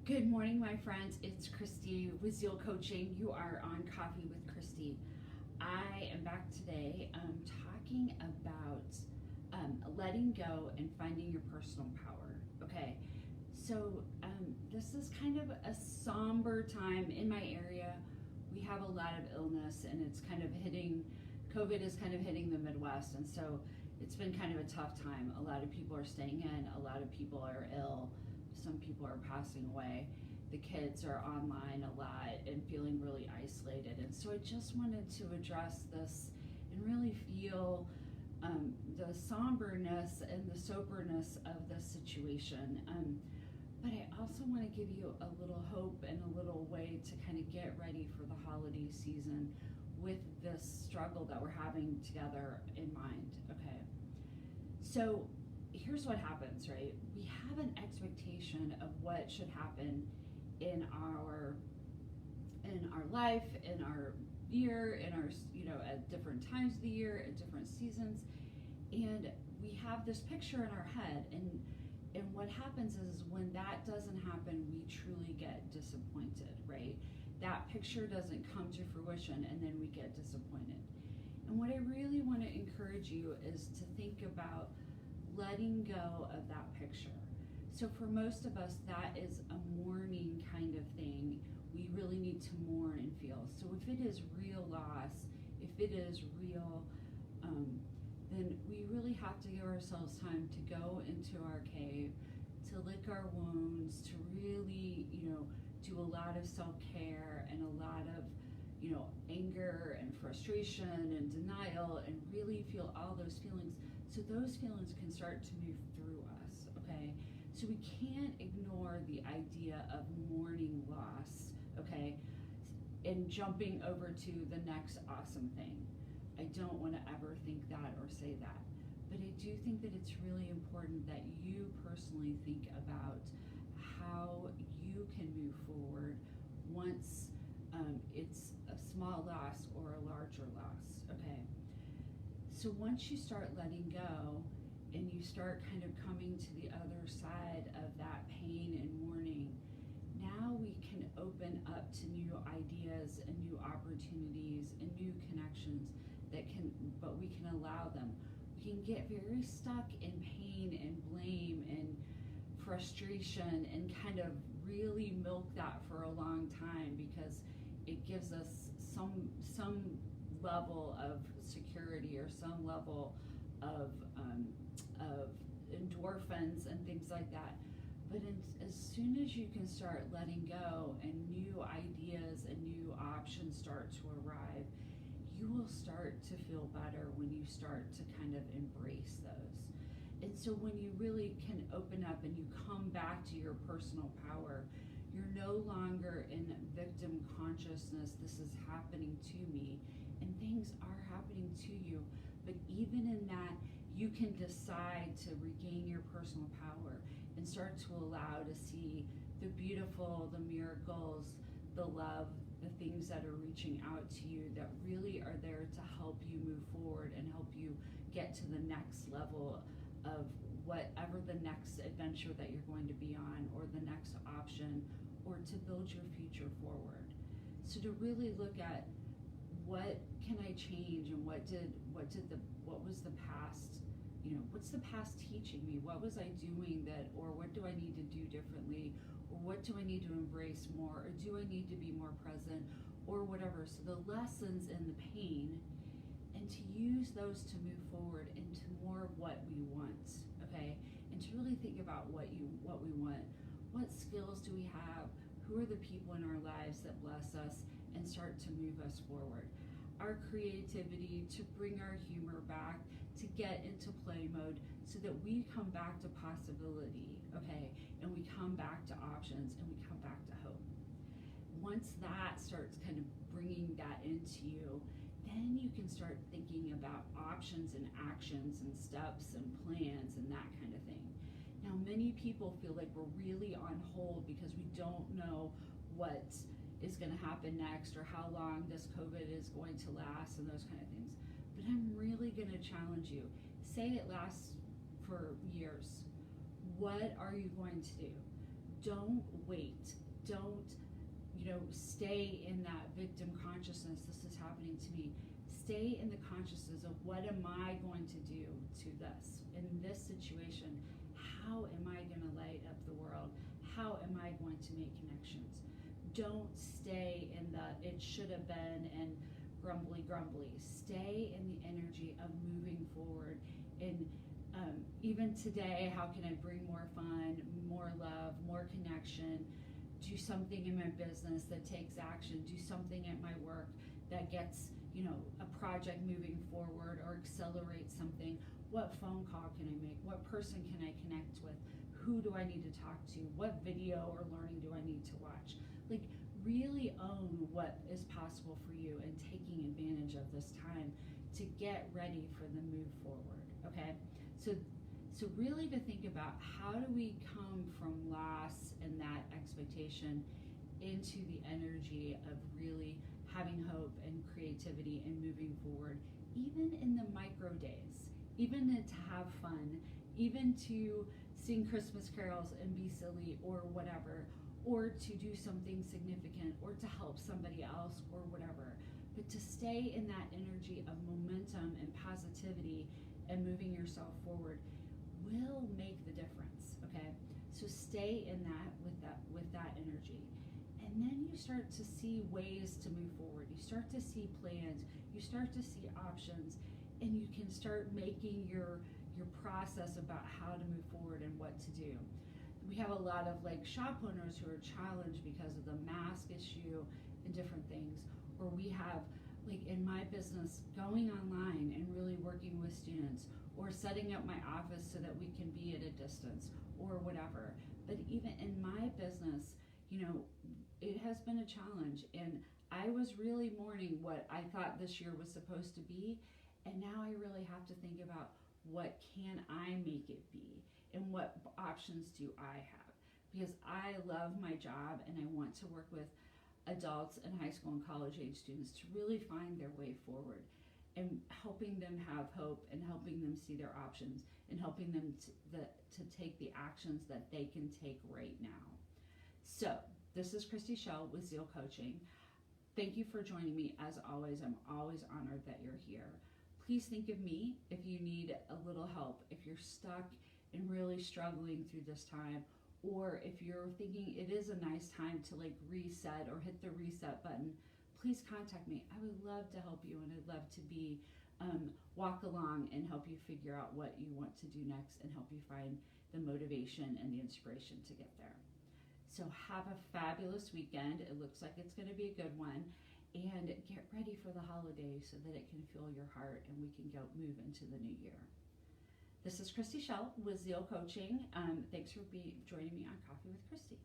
Good morning, my friends. It's Christy with Zeal Coaching. You are on Coffee with Christy. I am back today talking about letting go and finding your personal power. Okay, so this is kind of a somber time in my area. We have a lot of illness, and it's kind of hitting, COVID is kind of hitting the Midwest, and so it's been kind of a tough time. A lot of people are staying in, a lot of people are ill. Some people are passing away. The kids are online a lot and feeling really isolated. And so I just wanted to address this and really feel the somberness and the soberness of the situation. But I also want to give you a little hope and a little way to kind of get ready for the holiday season with this struggle that we're having together in mind. Okay. So here's what happens, right? We have an expectation of what should happen in our life, in our year, in our at different times of the year, at different seasons, and we have this picture in our head, and what happens is when that doesn't happen, we truly get disappointed, right? That picture doesn't come to fruition, and then we get disappointed. And what I really want to encourage you is to think about letting go of that picture. So for most of us, that is a mourning kind of thing. We really need to mourn and feel. So if it is real loss, if it is real, then we really have to give ourselves time to go into our cave, to lick our wounds, to really, do a lot of self-care and a lot of, anger and frustration and denial, and really feel all those feelings. So those feelings can start to move through us, okay? So we can't ignore the idea of mourning loss, okay, and jumping over to the next awesome thing. I don't want to ever think that or say that. But I do think that it's really important that you personally think about how you can move forward once it's a small loss or a larger loss, okay? So once you start letting go and you start kind of coming to the other side of that pain and mourning, now we can open up to new ideas and new opportunities and new connections but we can allow them. We can get very stuck in pain and blame and frustration and kind of really milk that for a long time because it gives us some level of security or some level of endorphins and things like that. But as soon as you can start letting go and new ideas and new options start to arrive, you will start to feel better when you start to kind of embrace those. And so when you really can open up and you come back to your personal power, you're no longer in victim consciousness. This is happening to me, and things are happening to you. But even in that, you can decide to regain your personal power and start to allow to see the beautiful, the miracles, the love, the things that are reaching out to you that really are there to help you move forward and help you get to the next level of whatever the next adventure that you're going to be on, or the next option, or to build your future forward. So to really look at what can I change, and what was the past, what's the past teaching me? What was I doing that, or what do I need to do differently, or what do I need to embrace more, or do I need to be more present, or whatever. So the lessons and the pain, and to use those to move forward into more of what we want, okay? And to really think about what we want. What skills do we have? Who are the people in our lives that bless us and start to move us forward? Our creativity, to bring our humor back, to get into play mode so that we come back to possibility, okay? And we come back to options, and we come back to hope. Once that starts kind of bringing that into you, then you can start thinking about options and actions and steps and plans and that kind of thing. Now, many people feel like we're really on hold because we don't know what is going to happen next, or how long this COVID is going to last, and those kind of things. But I'm really going to challenge you. Say it lasts for years. What are you going to do? Don't wait. Don't, stay in that victim consciousness. This is happening to me. Stay in the consciousness of what am I going to do to this? In this situation, how am I going to light up the world? How am I going to make connections? Don't stay in the it should have been and grumbly. Stay in the energy of moving forward. And even today, how can I bring more fun, more love, more connection? Do something in my business that takes action. Do something at my work that gets, a project moving forward or accelerates something. What phone call can I make? What person can I connect with? Who do I need to talk to? What video or learning do I need to watch? Like, really own what is possible for you and taking advantage of this time to get ready for the move forward, okay? So really to think about, how do we come from loss and that expectation into the energy of really having hope and creativity and moving forward, even in the micro days, even to have fun, even to sing Christmas carols and be silly or whatever, or to do something significant or to help somebody else or whatever. But to stay in that energy of momentum and positivity and moving yourself forward will make the difference, okay? So stay in that with that energy. And then you start to see ways to move forward. You start to see plans, you start to see options, and you can start making your process about how to move forward and what to do. We have a lot of shop owners who are challenged because of the mask issue and different things. Or we have, in my business, going online and really working with students, or setting up my office so that we can be at a distance or whatever. But even in my business, it has been a challenge, and I was really mourning what I thought this year was supposed to be. And now I really have to think about, what can I make it be? And what options do I have? Because I love my job and I want to work with adults and high school and college age students to really find their way forward, and helping them have hope and helping them see their options and helping them to take the actions that they can take right now. So this is Christy Shell with Zeal Coaching. Thank you for joining me. As always, I'm always honored that you're here. Please think of me if you need a little help, if you're stuck and really struggling through this time, or if you're thinking it is a nice time to reset or hit the reset button. Please contact me. I would love to help you, and I'd love to be walk along and help you figure out what you want to do next and help you find the motivation and the inspiration to get there. So have a fabulous weekend. It looks like it's going to be a good one, and get ready for the holidays so that it can fill your heart and we can move into the new year. This is Christy Shell with Zeal Coaching. Thanks for joining me on Coffee with Christy.